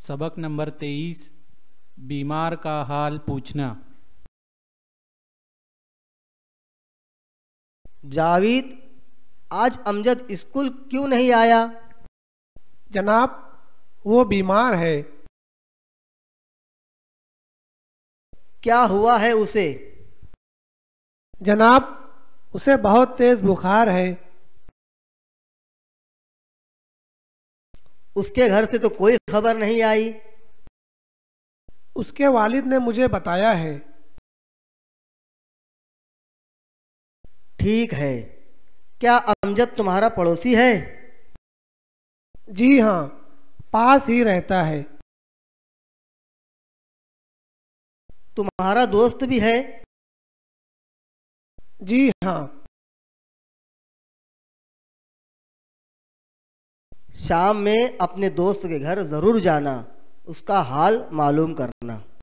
सबक नंबर 23 बीमार का हाल पूछना। जावेद, आज अमजद स्कूल क्यों नहीं आया? जनाब, वो बीमार है। क्या हुआ है उसे? जनाब, उसे बहुत तेज बुखार है। उसके घर से तो कोई खबर नहीं आई। उसके वालिद ने मुझे बताया है। ठीक है। क्या अमजद तुम्हारा पड़ोसी है? जी हाँ, पास ही रहता है। तुम्हारा दोस्त भी है? जी हाँ। शाम में अपने दोस्त के घर जरूर जाना, उसका हाल मालूम करना।